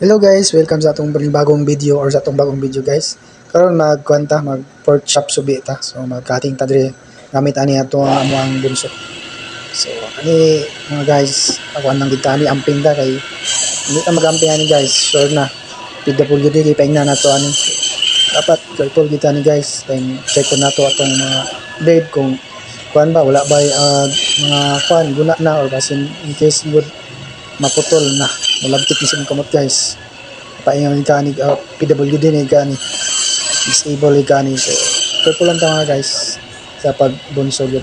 Hello guys, welcome sa atong bagong video or sa atong bagong video guys. Karon magkwanta mag pork chop subi ta. So magkating ta dire gamit ani ato ang amuang bunso. So ani mga guys, ako nang gitani amping ta kay hindi ta magamping ani guys. Sure na. PWD kay paingna nato ani. Dapat careful kita ni guys. Then check ko nato atong mga blade kung kuan ba wala ba mga kuan guna na or basin in case good maputol na. Malagkit ni sa kamot guys. Paingan ni kani PWD ni kani disable ni kani, so careful lang ta mga guys sa pagbunsog yun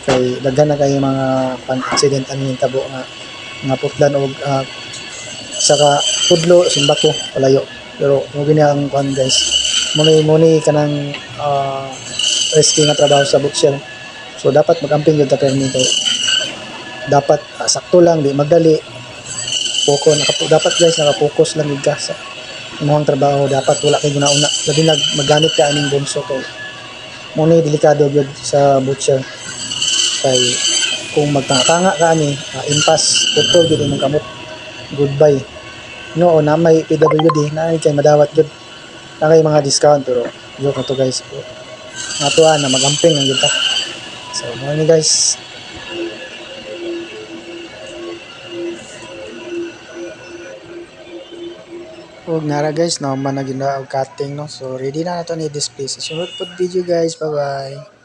kay daghan na kay mga pan accident ani tabo nga putlan og saka pudlo simbako palayo, pero mo gini ang pan guys muni kanang risky nga trabaho sa butcher, so dapat magamping gyud ta permi kay dapat sakto lang di magdali poko dapat guys naka-focus lang gid ka sa imong trabaho. Dapat wala kay guna-una labi maggamit ka aning bunso kay mo ni delikado gyud sa butcher kay kung magtanga ka ani impas putol gyud imong kamot, goodbye no na may PWD na kay madawat gyud na kay mga discount, pero joke na to guys, natuwa na magamping lang gyud ta. So mo ni guys. Og nara guys, no man na gina og cutting no. So ready na nato ni display sa sunod pod video guys. Bye bye.